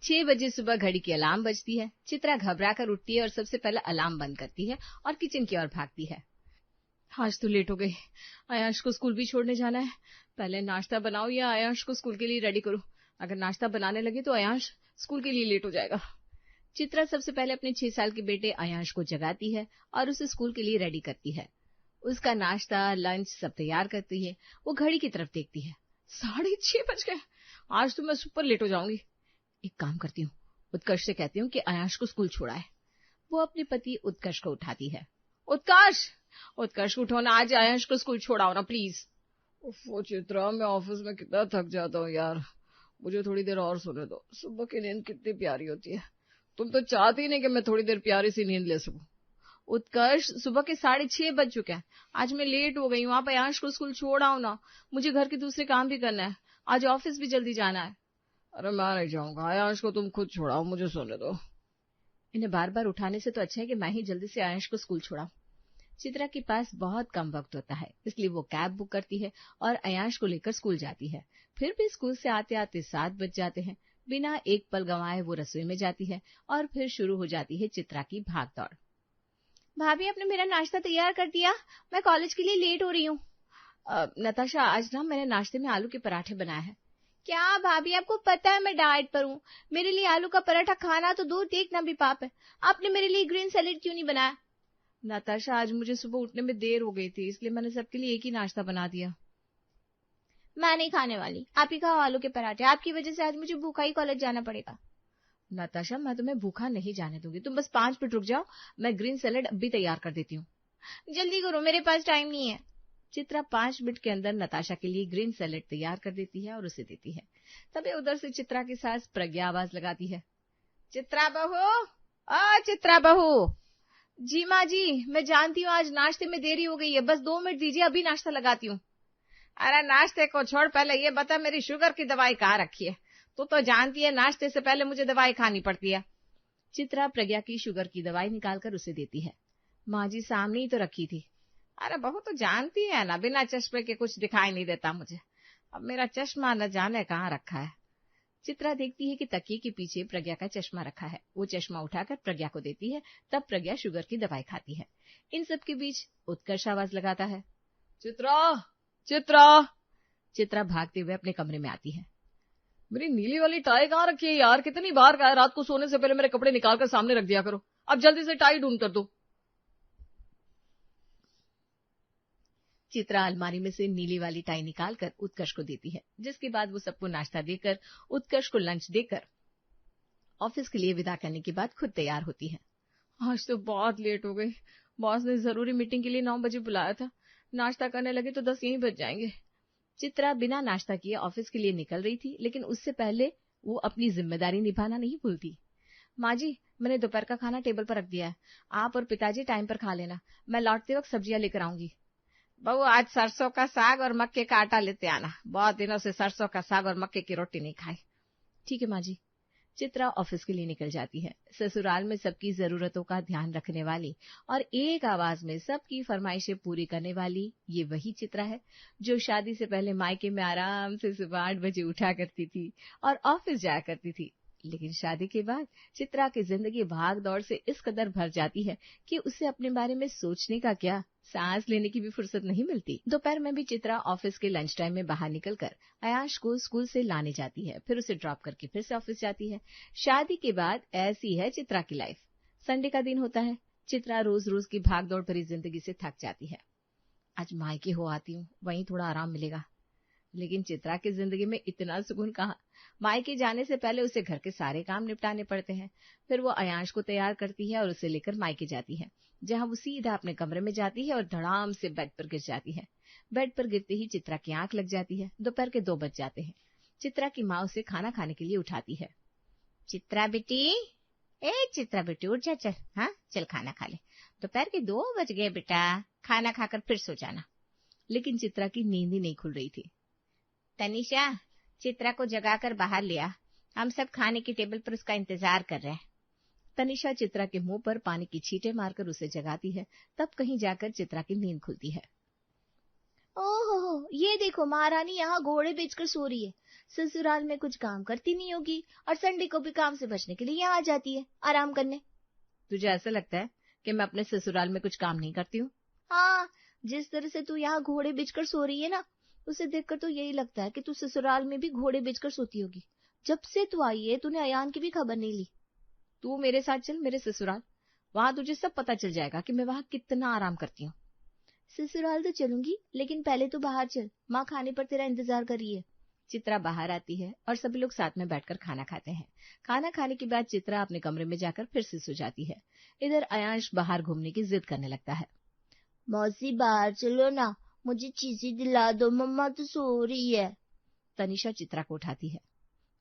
6 बजे सुबह घड़ी की अलार्म बजती है। चित्रा घबरा कर उठती है और सबसे पहले अलार्म बंद करती है और किचन की ओर भागती है। आज तो लेट हो गई। आयांश को स्कूल भी छोड़ने जाना है। पहले नाश्ता बनाओ या आयांश को स्कूल के लिए रेडी करो। अगर नाश्ता बनाने लगे तो आयांश स्कूल के लिए लेट हो जाएगा। चित्रा सबसे पहले अपने 6 साल के बेटे आयांश को जगाती है और उसे स्कूल के लिए रेडी करती है। उसका नाश्ता, लंच सब तैयार करती है। वो घड़ी की तरफ देखती है। 6:30 बज गए। आज तो मैं सुपर लेट हो जाऊंगी। एक काम करती हूँ, उत्कर्ष से कहती हूँ कि आयांश को स्कूल छोड़ाए। वो अपने पति उत्कर्ष को उठाती है। उत्कर्ष उठो ना, आज आयांश को स्कूल छोड़ाओ ना प्लीज। वो चित्रा, मैं ऑफिस में कितना थक जाता हूँ यार, मुझे थोड़ी देर और सोने दो। सुबह की नींद कितनी प्यारी होती है। तुम तो चाहती नहीं कि मैं थोड़ी देर प्यारी सी नींद ले सकूं। उत्कर्ष, सुबह के 6:30 बज चुके हैं। आज मैं लेट हो गई हूँ। आप आयांश को स्कूल छोड़ आओ ना, मुझे घर के दूसरे काम भी करना है। आज ऑफिस भी जल्दी जाना है। अरे मैं नहीं जाऊंगा, आयांश को तुम खुद छोड़ाओ, मुझे सोने दो। इन्हें बार बार उठाने से तो अच्छा है कि मैं ही जल्दी से आयांश को स्कूल छोड़ाऊं। चित्रा के पास बहुत कम वक्त होता है, इसलिए वो कैब बुक करती है और आयांश को लेकर स्कूल जाती है। फिर भी स्कूल से आते आते 7 बज जाते हैं। बिना एक पल गंवाए वो रसोई में जाती है और फिर शुरू हो जाती है चित्रा की भागदौड़। भाभी, आपने मेरा नाश्ता तैयार कर दिया? मैं कॉलेज के लिए लेट हो रही हूँ। नताशा, आज ना मैंने नाश्ते में आलू के पराठे बनाए हैं। क्या भाभी, आपको पता है मैं डाइट पर हूँ। मेरे लिए आलू का पराठा खाना तो दूर देखना भी पाप है। आपने मेरे लिए ग्रीन सैलेड क्यों नहीं बनाया? नताशा, आज मुझे सुबह उठने में देर हो गई थी, इसलिए मैंने सबके लिए एक ही नाश्ता बना दिया। मैं नहीं खाने वाली, आप ही खाओ आलू के पराठे। आपकी वजह से आज मुझे भूखा ही कॉलेज जाना पड़ेगा। नताशा, मैं तुम्हें भूखा नहीं जाने दूंगी। तुम बस 5 मिनट रुक जाओ, मैं ग्रीन सैलेड अब भी तैयार कर देती हूँ। जल्दी करो, मेरे पास टाइम नहीं है। चित्रा 5 मिनट के अंदर नताशा के लिए ग्रीन सैलेड तैयार कर देती है और उसे देती है। तभी उधर से चित्रा की सास प्रज्ञा आवाज लगाती है। चित्रा बहू, चित्रा बहू। जी माँ जी, मैं जानती हूँ आज नाश्ते में देरी हो गई है, बस 2 मिनट दीजिए, अभी नाश्ता लगाती हूँ। अरे नाश्ते को छोड़, पहले ये बता मेरी शुगर की दवाई कहाँ रखी है? तू तो जानती है नाश्ते से पहले मुझे दवाई खानी पड़ती है। चित्रा प्रज्ञा की शुगर की दवाई निकालकर उसे देती है। माँ जी, सामने ही तो रखी थी। अरे बहू, तो जानती है ना, बिना चश्मे के कुछ दिखाई नहीं देता मुझे। अब मेरा चश्मा न जाने कहाँ रखा है। चित्रा देखती है कि तकिए के पीछे प्रज्ञा का चश्मा रखा है। वो चश्मा उठाकर प्रज्ञा को देती है। तब प्रज्ञा शुगर की दवाई खाती है। इन सब के बीच उत्कर्ष आवाज लगाता है। चित्रा, चित्रा। चित्रा भागते हुए अपने कमरे में आती है। मेरी नीली वाली टाई कहाँ रखी है यार? कितनी बार कहा है रात को सोने से पहले मेरे कपड़े निकाल कर सामने रख दिया करो। अब जल्दी से टाई ढूंढ कर दो। चित्रा अलमारी में से नीली वाली टाई निकालकर उत्कर्ष को देती है, जिसके बाद वो सबको नाश्ता देकर, उत्कर्ष को लंच देकर ऑफिस के लिए विदा करने के बाद खुद तैयार होती है। आज तो बहुत लेट हो गई। बॉस ने जरूरी मीटिंग के लिए 9 बजे बुलाया था। नाश्ता करने लगे तो 10 यहीं बज जाएंगे। चित्रा बिना नाश्ता किए ऑफिस के लिए निकल रही थी, लेकिन उससे पहले वो अपनी जिम्मेदारी निभाना नहीं भूलती। माँ जी, मैंने दोपहर का खाना टेबल पर रख दिया है। आप और पिताजी टाइम पर खा लेना। मैं लौटते वक्त सब्जियां लेकर आऊंगी। बहू, आज सरसों का साग और मक्के का आटा लेते आना। बहुत दिनों से सरसों का साग और मक्के की रोटी नहीं खाई। ठीक है माँ जी। चित्रा ऑफिस के लिए निकल जाती है। ससुराल में सबकी जरूरतों का ध्यान रखने वाली और एक आवाज में सबकी फरमाइशें पूरी करने वाली ये वही चित्रा है जो शादी से पहले मायके में आराम से सुबह 8 बजे उठा करती थी और ऑफिस जाया करती थी। लेकिन शादी के बाद चित्रा की जिंदगी भाग दौड़ से इस कदर भर जाती है कि उसे अपने बारे में सोचने का क्या, सांस लेने की भी फुर्सत नहीं मिलती। दोपहर में भी चित्रा ऑफिस के लंच टाइम में बाहर निकलकर आयांश को स्कूल से लाने जाती है, फिर उसे ड्रॉप करके फिर से ऑफिस जाती है। शादी के बाद ऐसी है चित्रा की लाइफ। संडे का दिन होता है। चित्रा रोज रोज की भाग दौड़ भरी जिंदगी से थक जाती है। आज मायके हो आती हूँ, वहीं थोड़ा आराम मिलेगा। लेकिन चित्रा की जिंदगी में इतना सुकून कहाँ। मायके जाने से पहले उसे घर के सारे काम निपटाने पड़ते हैं। फिर वो आयांश को तैयार करती है और उसे लेकर मायके जाती है, जहाँ वो सीधा अपने कमरे में जाती है और धड़ाम से बेड पर गिर जाती है। बेड पर गिरते ही चित्रा की आंख लग जाती है। दोपहर के 2 बज जाते हैं। चित्रा की माँ उसे खाना खाने के लिए उठाती है। चित्रा बेटी, चित्रा बेटी उठ जा, चल। हाँ चल, खाना खा ले। दोपहर के 2 बज गए बेटा, खाना खाकर फिर सो जाना। लेकिन चित्रा की नींद ही नहीं खुल रही थी। तनिषा, चित्रा को जगाकर बाहर लिया। हम सब खाने की टेबल पर उसका इंतजार कर रहे हैं। तनिषा चित्रा के मुंह पर पानी की छींटे मारकर उसे जगाती है। तब कहीं जाकर चित्रा की नींद खुलती है। ओहो, ये देखो महारानी यहाँ घोड़े बेचकर सो रही है। ससुराल में कुछ काम करती नहीं होगी और संडे को भी काम से बचने के लिए यहाँ आ जाती है आराम करने। तुझे ऐसा लगता है कि मैं अपने ससुराल में कुछ काम नहीं करती हूँ? हाँ, जिस तरह से तू यहाँ घोड़े बेचकर सो रही है ना, उसे देखकर तो यही लगता है कि तू ससुराल में भी घोड़े बेचकर सोती होगी। जब से तू आई है तूने अयान की भी खबर नहीं ली। तू मेरे साथ चल मेरे ससुराल, वहां तुझे सब पता चल जाएगा कि मैं वहां कितना आराम करती हूँ। ससुराल तो चलूंगी, लेकिन पहले तो बाहर चल, माँ खाने पर तेरा इंतजार कर रही है। चित्रा बाहर आती है और सभी लोग साथ में बैठकर खाना खाते हैं। खाना खाने के बाद चित्रा अपने कमरे में जाकर फिर से सो जाती है। इधर अयांश बाहर घूमने की जिद करने लगता है। मौसी बाहर चलो ना, मुझे चीजी दिला दो, मम्मा तो सो रही है। तनिषा चित्रा को उठाती है।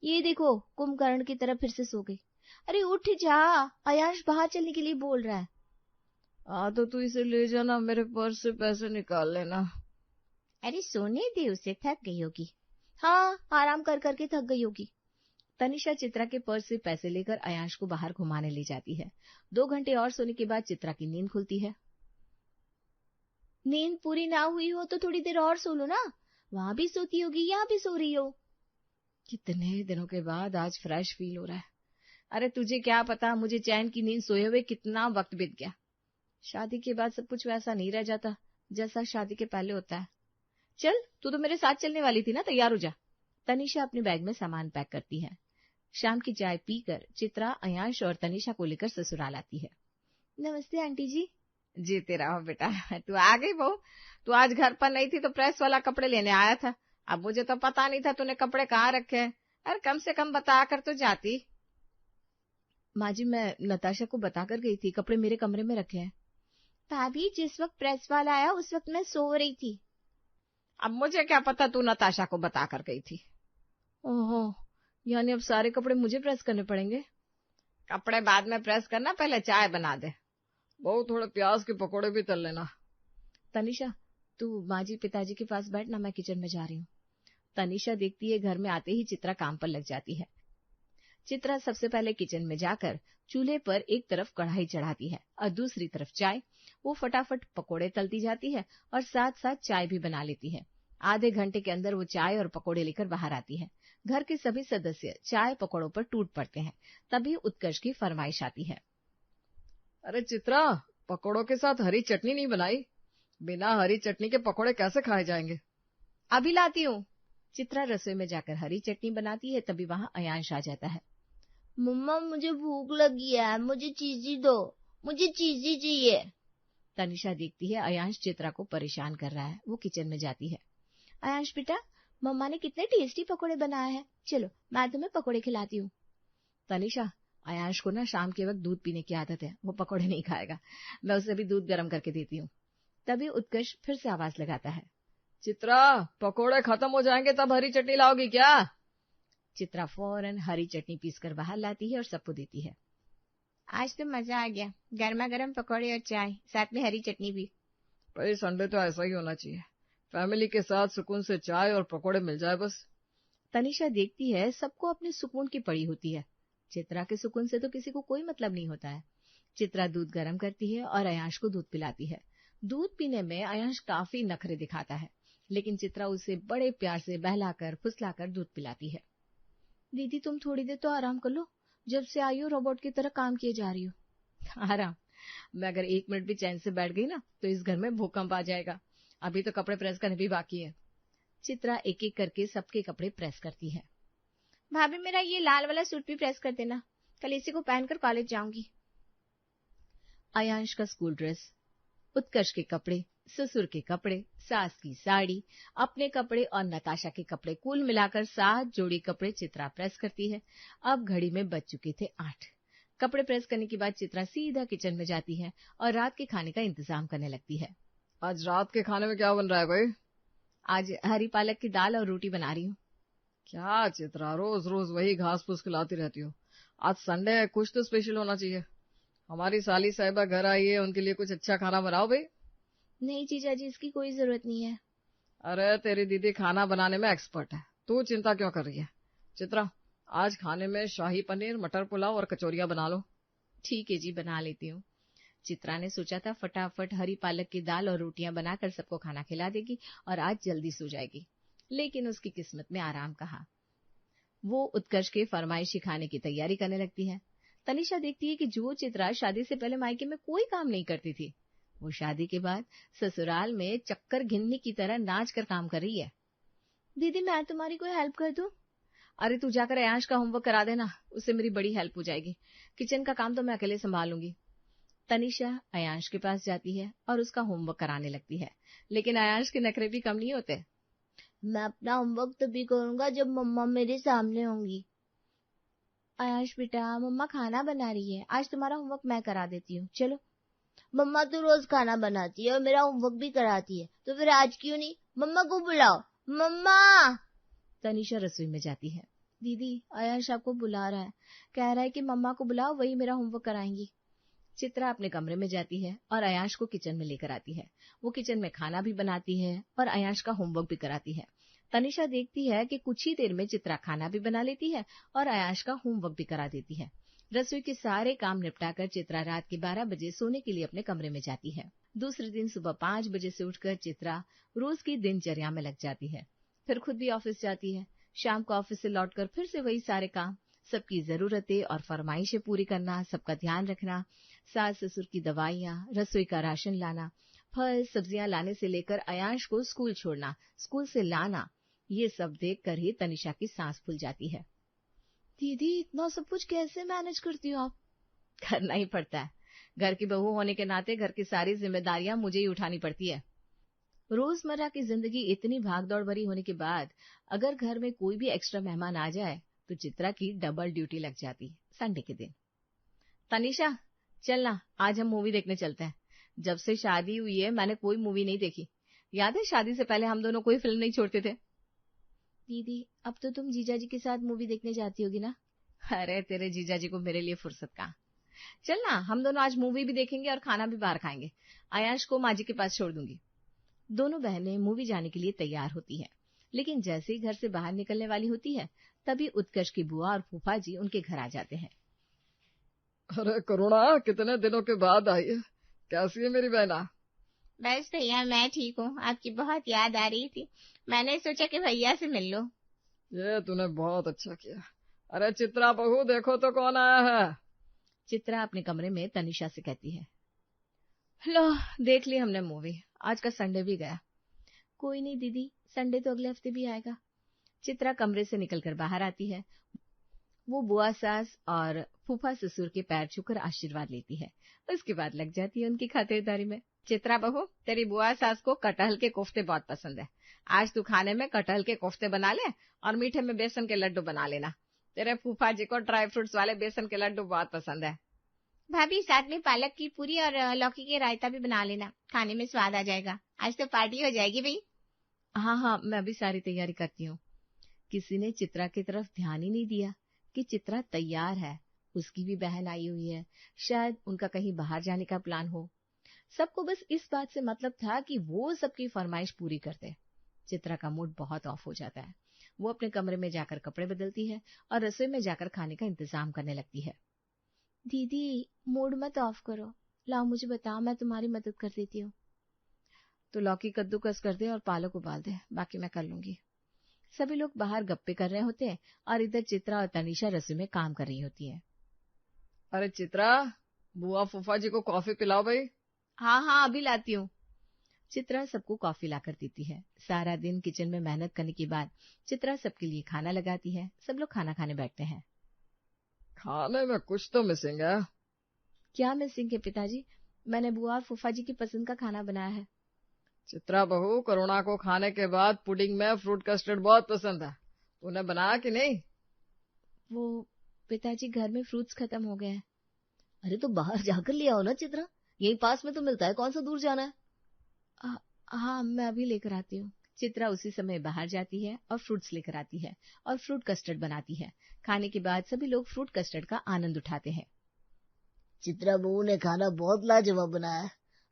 ये देखो, कुंभकर्ण की तरह फिर से सो गई। अरे उठ जा, अयांश बाहर चलने के लिए बोल रहा है। तो तू इसे ले जाना, मेरे पर्स से पैसे निकाल लेना। अरे सोने दे उसे, थक गई होगी। हाँ, आराम कर करके थक गई होगी। तनिषा चित्रा के पर्स से पैसे लेकर अयांश को बाहर घुमाने ले जाती है। 2 घंटे और सोने के बाद चित्रा की नींद खुलती है। नींद पूरी ना हुई हो तो थोड़ी देर और सो लो ना, वहां भी सोती होगी, यहाँ भी सो रही हो। कितने दिनों के बाद आज फ्रेश फील हो रहा है। अरे तुझे क्या पता मुझे चैन की नींद सोए हुए कितना वक्त बीत गया। शादी के बाद सब कुछ वैसा नहीं रह जाता जैसा शादी के पहले होता है। चल, तू तो मेरे साथ चलने वाली थी ना, तैयार हो जा। तनिषा अपने बैग में सामान पैक करती है। शाम की चाय पीकर चित्रा अयांश और तनिषा को लेकर ससुराल आती है। नमस्ते आंटी जी। जीते रहो बेटा, तू आ गई बहू। तू आज घर पर नहीं थी तो प्रेस वाला कपड़े लेने आया था। अब मुझे तो पता नहीं था तूने कपड़े कहाँ रखे हैं। अरे कम से कम बता कर तो जाती। माँ जी, मैं नताशा को बताकर गई थी, कपड़े मेरे कमरे में रखे हैं। भाभी, जिस वक्त प्रेस वाला आया उस वक्त मैं सो रही थी। अब मुझे क्या पता तू नताशा को बताकर गई थी। ओहो, यानी अब सारे कपड़े मुझे प्रेस करने पड़ेंगे। कपड़े बाद में प्रेस करना, पहले चाय बना दे। बहू थोड़े प्याज के पकौड़े भी तल लेना। तनिषा, तू माँ जी पिताजी के पास बैठना, मैं किचन में जा रही हूँ। तनिषा देखती है घर में आते ही चित्रा काम पर लग जाती है। चित्रा सबसे पहले किचन में जाकर चूल्हे पर एक तरफ कढ़ाई चढ़ाती है और दूसरी तरफ चाय। वो फटाफट पकोड़े तलती जाती है और साथ साथ चाय भी बना लेती है। आधे घंटे के अंदर वो चाय और पकोड़े लेकर बाहर आती है। घर के सभी सदस्य चाय पकोड़ों पर टूट पड़ते हैं। तभी उत्कर्ष की फरमाइश आती है। अरे चित्रा, पकोड़ों के साथ हरी चटनी नहीं बनाई? बिना हरी चटनी के पकोड़े कैसे खाए जाएंगे? अभी लाती हूँ। चित्रा रसोई में जाकर हरी चटनी बनाती है, तभी वहां अयांश आ जाता है। मम्मा, मुझे भूख लगी है, मुझे चीजी दो, मुझे चीजी चाहिए। तनिषा देखती है अयांश चित्रा को परेशान कर रहा है। वो किचन में जाती है। अयांश बेटा, मम्मा ने कितने टेस्टी पकोड़े बनाए हैं, चलो मैं तुम्हें पकोड़े खिलाती हूँ। तनिषा, अयांश को ना शाम के वक्त दूध पीने की आदत है, वो पकोड़े नहीं खाएगा। मैं उसे भी दूध गर्म करके देती हूँ। तभी उत्कर्ष फिर से आवाज लगाता है। चित्रा, पकोड़े खत्म हो जाएंगे तब हरी चटनी लाओगी क्या? चित्रा फौरन हरी चटनी पीसकर बाहर लाती है और सबको देती है। आज तो मजा आ गया, गर्मा गर्म पकौड़े और चाय, साथ में हरी चटनी भी। भाई संडे तो ऐसा ही होना चाहिए, फैमिली के साथ सुकून से चाय और पकोड़े मिल जाए बस। तनिषा देखती है सबको अपने सुकून की पड़ी होती है। चित्रा के सुकून से तो किसी को कोई मतलब नहीं होता है। चित्रा दूध गर्म करती है और अयांश को दूध पिलाती है। दूध पीने में अयांश काफी नखरे दिखाता है, लेकिन चित्रा उसे बड़े प्यार से बहलाकर फुसलाकर दूध पिलाती है। दीदी, तुम थोड़ी देर तो आराम कर लो, जब से आई हो रोबोट की तरह काम किए जा रही हो। आराम? मैं अगर 1 मिनट भी चैन से बैठ गई ना तो इस घर में भूकंप आ जाएगा। अभी तो कपड़े प्रेस करने भी बाकी है। चित्रा एक एक करके सबके कपड़े प्रेस करती है। भाभी, मेरा ये लाल वाला सूट भी प्रेस कर देना, कल इसी को पहनकर कॉलेज जाऊंगी। अयांश का स्कूल ड्रेस, उत्कर्ष के कपड़े, ससुर के कपड़े, सास की साड़ी, अपने कपड़े और नताशा के कपड़े, कुल मिलाकर 7 जोड़ी कपड़े चित्रा प्रेस करती है। अब घड़ी में बज चुके थे 8। कपड़े प्रेस करने के बाद चित्रा सीधा किचन में जाती है और रात के खाने का इंतजाम करने लगती है। आज रात के खाने में क्या बन रहा है भाई? आज हरी पालक की दाल और रोटी बना रही हूँ। क्या चित्रा, रोज रोज वही घास फूस खिलाती रहती हो? आज संडे है, कुछ तो स्पेशल होना चाहिए। हमारी साली साहिबा घर आई है, उनके लिए कुछ अच्छा खाना बनाओ भाई। नहीं जीजा जी, इसकी कोई जरूरत नहीं है। अरे तेरी दीदी खाना बनाने में एक्सपर्ट है, तू चिंता क्यों कर रही है? चित्रा, आज खाने में शाही पनीर, मटर पुलाव और कचौरियां बना लो। ठीक है जी, बना लेती हूँ। चित्रा ने सोचा था फटाफट हरी पालक की दाल और रोटियां बनाकर सबको खाना खिला देगी और आज जल्दी सो जाएगी, लेकिन उसकी किस्मत में आराम कहा। वो उत्कर्ष के फरमाइशी खाने की तैयारी करने लगती है। तनिषा देखती है कि जो चित्रा शादी से पहले मायके में कोई काम नहीं करती थी, वो शादी के बाद ससुराल में चक्कर घिन्नी की तरह नाच कर काम कर रही है। दीदी मैं तुम्हारी कोई हेल्प कर दूं? अरे तू जाकर अयांश का होमवर्क करा देना, उससे मेरी बड़ी हेल्प हो जाएगी। किचन का काम तो मैं अकेले संभाल लूंगी। तनिषा अयांश के पास जाती है और उसका होमवर्क कराने लगती है, लेकिन अयांश के नखरे भी कम नहीं होते। मैं अपना होमवर्क तभी करूंगा जब मम्मा मेरे सामने होंगी। अयांश बेटा, मम्मा खाना बना रही है, आज तुम्हारा होमवर्क मैं करा देती हूँ, चलो। मम्मा तो रोज खाना बनाती है और मेरा होमवर्क भी कराती है, तो फिर आज क्यों नहीं? मम्मा को बुलाओ, मम्मा। तनिषा रसोई में जाती है। दीदी अयांश आपको बुला रहा है, कह रहा है कि मम्मा को बुलाओ, वही मेरा होमवर्क कराएंगी। चित्रा अपने कमरे में जाती है और अयांश को किचन में लेकर आती है। वो किचन में खाना भी बनाती है और अयांश का होमवर्क भी कराती है। तनिषा देखती है कि कुछ ही देर में चित्रा खाना भी बना लेती है और अयांश का होमवर्क भी करा देती है। रसोई के सारे काम निपटाकर चित्रा रात के 12 बजे सोने के लिए अपने कमरे में जाती है। दूसरे दिन सुबह 5 बजे से उठकर चित्रा रोज की दिनचर्या में लग जाती है। फिर खुद भी ऑफिस जाती है। शाम को ऑफिस से लौटकर फिर से वही सारे काम, सबकी जरूरतें और फरमाइशें पूरी करना, सबका ध्यान रखना, सास ससुर की दवाइयाँ, रसोई का राशन लाना, फल सब्जियां लाने से लेकर अयांश को स्कूल छोड़ना, स्कूल से लाना, ये सब देखकर ही तनिषा की सांस फूल जाती है। दीदी इतना सब कुछ कैसे मैनेज करती हो आप? करना ही पड़ता है। घर की बहू होने के नाते घर की सारी जिम्मेदारियां मुझे ही उठानी पड़ती है। रोजमर्रा की जिंदगी इतनी भागदौड़ भरी होने के बाद अगर घर में कोई भी एक्स्ट्रा मेहमान आ जाए तो चित्रा की डबल ड्यूटी लग जाती है। संडे के दिन, तनिषा चलना, आज हम मूवी देखने चलते हैं। जब से शादी हुई है मैंने कोई मूवी नहीं देखी। याद है शादी से पहले हम दोनों कोई फिल्म नहीं छोड़ते थे। दीदी अब तो तुम जीजा जी के साथ मूवी देखने जाती होगी ना? अरे तेरे जीजा जी को मेरे लिए फुर्सत कहाँ। चलना, हम दोनों आज मूवी भी देखेंगे और खाना भी बाहर खाएंगे। अयांश को माँ जी के पास छोड़ दूंगी। दोनों बहनें मूवी जाने के लिए तैयार होती हैं, लेकिन जैसे ही घर से बाहर निकलने वाली होती है तभी उत्कर्ष की बुआ और फूफा जी उनके घर आ जाते हैं। अरे करुणा, कितने दिनों के बाद आई है, कैसी है मेरी बहना? बस भैया मैं ठीक हूँ, आपकी बहुत याद आ रही थी, मैंने सोचा कि भैया से मिल लो। ये तूने बहुत अच्छा किया। अरे चित्रा बहू, देखो तो कौन आया है। चित्रा अपने कमरे में तनिषा से कहती है। लो देख ली हमने मूवी, आज का संडे भी गया। कोई नहीं दीदी, संडे तो अगले हफ्ते भी आएगा। चित्रा कमरे से निकलकर बाहर आती है। वो बुआ सास और फूफा ससुर के पैर छूकर आशीर्वाद लेती है। उसके बाद लग जाती है उनकी खातिरदारी में। चित्रा बहू, तेरी बुआ सास को कटहल के कोफ्ते बहुत पसंद है। आज तू खाने में कटहल के कोफ्ते बना ले और मीठे में बेसन के लड्डू बना लेना। तेरे फूफा जी को ड्राई फ्रूट्स वाले बेसन के लड्डू बहुत पसंद है। भाभी साथ में पालक की पूरी और लौकी के रायता भी बना लेना, खाने में स्वाद आ जाएगा। आज तो पार्टी हो जाएगी भाई। हाँ, मैं भी सारी तैयारी करती हूँ। किसी ने चित्रा की तरफ ध्यान ही नहीं दिया कि चित्रा तैयार है। उसकी भी बहन आई हुई है, शायद उनका कहीं बाहर जाने का प्लान हो। सबको बस इस बात से मतलब था कि वो सबकी फरमाइश पूरी कर दे। चित्रा का मूड बहुत ऑफ हो जाता है। वो अपने कमरे में जाकर कपड़े बदलती है और रसोई में जाकर खाने का इंतजाम करने लगती है। दीदी मूड मत ऑफ करो, लाओ मुझे बताओ, मैं तुम्हारी मदद कर देती हूँ। तो लौकी कद्दूकस कर दे और पालक उबाल दे, बाकी मैं कर लूंगी। सभी लोग बाहर गप्पे कर रहे होते हैं और इधर चित्रा और तनिषा रसोई में काम कर रही होती है। अरे चित्रा, बुआ फूफा जी को कॉफी पिलाओ भाई। हाँ, अभी लाती हूँ। चित्रा सबको कॉफी लाकर देती है। सारा दिन किचन में मेहनत करने के बाद चित्रा सबके लिए खाना लगाती है। सब लोग खाना खाने बैठते हैं। खाने में कुछ तो मिसिंग है। क्या मिसिंग है पिताजी? मैंने बुआ और फूफा जी की पसंद का खाना बनाया है। चित्रा बहू, करुणा को खाने के बाद पुडिंग में फ्रूट कस्टर्ड बहुत पसंद है, तूने बनाया कि नहीं? वो पिताजी, घर में फ्रूट्स खत्म हो गए हैं। अरे तो बाहर जाकर ले आओ ना चित्रा, यहीं पास में तो मिलता है, कौन सा दूर जाना है। हाँ, मैं अभी लेकर आती हूँ। चित्रा उसी समय बाहर जाती है और फ्रूट्स लेकर आती है और फ्रूट कस्टर्ड बनाती है। खाने के बाद सभी लोग फ्रूट कस्टर्ड का आनंद उठाते हैं। चित्रा बहू ने खाना बहुत लाजवाब बनाया है।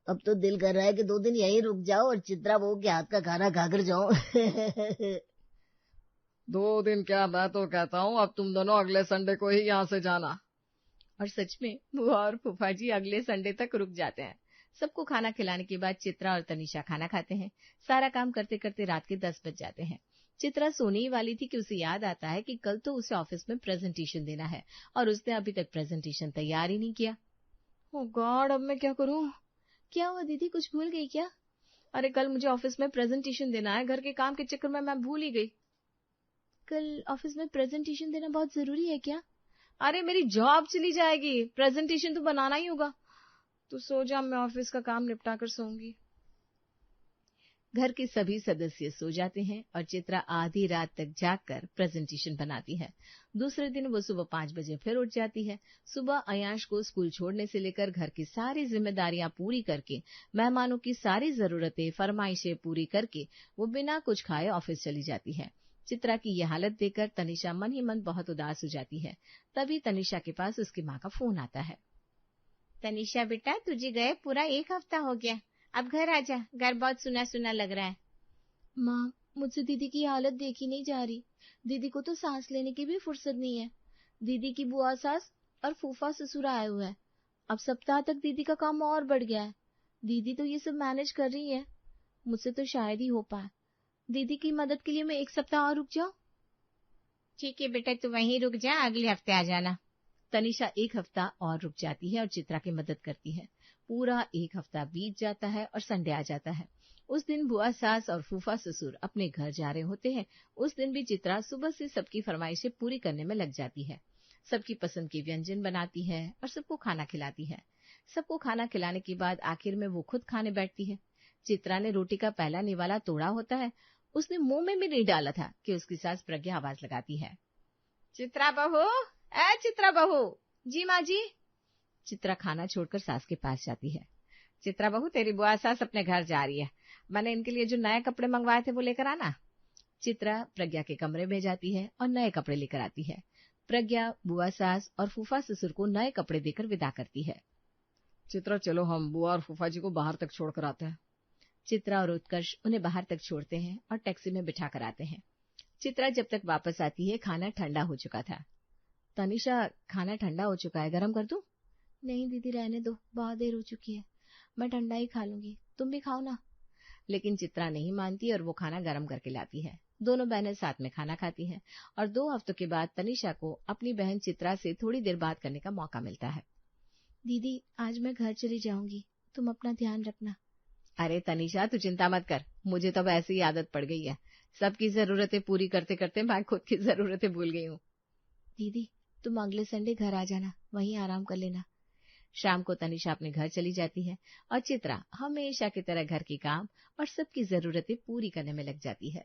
अब तो दिल कर रहा है कि 2 दिन यहीं रुक जाओ और चित्रा बहू के हाथ का खाना खाकर जाओ। 2 दिन क्या, मैं तो कहता हूँ अब तुम दोनों अगले संडे को ही यहाँ से जाना। और सच में बुआ और फूफा जी अगले संडे तक रुक जाते हैं। सबको खाना खिलाने के बाद चित्रा और तनिषा खाना खाते हैं। सारा काम करते करते रात के 10 बज जाते हैं। चित्रा सोने ही वाली थी कि उसे याद आता है कि कल तो उसे ऑफिस में प्रेजेंटेशन देना है और उसने अभी तक प्रेजेंटेशन तैयार ही नहीं किया। ओह गॉड, अब मैं क्या करूं? क्या हुआ दीदी, कुछ भूल गई क्या? अरे कल मुझे ऑफिस में प्रेजेंटेशन देना है, घर के काम के चक्कर में मैं भूल ही गई। कल ऑफिस में प्रेजेंटेशन देना बहुत जरूरी है क्या? अरे मेरी जॉब चली जाएगी, प्रेजेंटेशन तो बनाना ही होगा। तो सो जा, मैं ऑफिस का काम निपटा कर सोऊंगी। घर के सभी सदस्य सो जाते हैं और चित्रा आधी रात तक जागकर प्रेजेंटेशन बनाती है। दूसरे दिन वो सुबह 5 बजे फिर उठ जाती है। सुबह अयांश को स्कूल छोड़ने से लेकर घर की सारी जिम्मेदारियां पूरी करके, मेहमानों की सारी जरूरतें फरमाइशें पूरी करके वो बिना कुछ खाए ऑफिस चली जाती है। चित्रा की यह हालत देखकर तनिषा मन ही मन बहुत उदास हो जाती है। तभी तनिषा के पास उसकी माँ का फोन आता है। तनिषा बेटा, तुझे गए पूरा 1 हफ्ता हो गया, अब घर आजा, घर बहुत सुना सुना लग रहा है। माँ, मुझसे दीदी की हालत देखी नहीं जा रही। दीदी को तो सांस लेने की भी फुर्सत नहीं है। दीदी की बुआ सास और फूफा ससुर आए हुए हैं। अब सप्ताह तक दीदी का काम और बढ़ गया है। दीदी तो ये सब मैनेज कर रही है, मुझसे तो शायद ही हो पाए। दीदी की मदद के लिए मैं 1 सप्ताह और रुक जाऊं? ठीक है बेटा, तू वहीं रुक जा, अगले हफ्ते आ जाना। तनिषा 1 हफ्ता और रुक जाती है और चित्रा की मदद करती है। पूरा 1 हफ्ता बीत जाता है और संडे आ जाता है। उस दिन बुआ सास और फूफा ससुर अपने घर जा रहे होते हैं। उस दिन भी चित्रा सुबह से सबकी फरमाइशें पूरी करने में लग जाती है। सबकी पसंद के व्यंजन बनाती है और सबको खाना खिलाती है। सबको खाना खिलाने के बाद आखिर में वो खुद खाने बैठती है। चित्रा ने रोटी का पहला निवाला तोड़ा होता है। उसने मुंह में भी नहीं डाला था कि उसकी सास प्रज्ञा आवाज लगाती है, चित्रा बहू, ए चित्रा बहू। जी माँ जी। चित्रा खाना छोड़कर सास के पास जाती है। चित्रा बहू, तेरी बुआ सास अपने घर जा रही है, मैंने इनके लिए जो नए कपड़े मंगवाए थे वो लेकर आना। चित्रा प्रज्ञा के कमरे में जाती है और नए कपड़े लेकर आती है। प्रज्ञा बुआ सास और फूफा ससुर को नए कपड़े देकर विदा करती है। चित्रा चलो, हम बुआ और फूफा जी को बाहर तक छोड़कर आते हैं। चित्रा और उत्कर्ष उन्हें बाहर तक छोड़ते हैं और टैक्सी में बिठा कर आते हैं। चित्रा जब तक वापस आती है खाना ठंडा हो चुका था। तनिषा, खाना ठंडा हो चुका है, गरम कर दूं? नहीं दीदी, रहने दो, बहुत देर हो चुकी है, मैं ठंडा ही खा लूंगी, तुम भी खाओ ना। लेकिन चित्रा नहीं मानती और वो खाना गरम करके लाती है। दोनों बहनें साथ में खाना खाती हैं और 2 हफ्तों के बाद तनिषा को अपनी बहन चित्रा से थोड़ी देर बात करने का मौका मिलता है। दीदी, आज मैं घर चली जाऊंगी, तुम अपना ध्यान रखना। अरे तनिषा, तू चिंता मत कर, मुझे तो अब ऐसी आदत पड़ गई है। सबकी जरूरतें पूरी करते करते मैं खुद की जरूरतें भूल गई हूँ। दीदी, तुम अगले संडे घर आ जाना, वहीं आराम कर लेना। शाम को तनिषा अपने घर चली जाती है और चित्रा हमेशा की तरह घर के काम और सबकी जरूरतें पूरी करने में लग जाती है।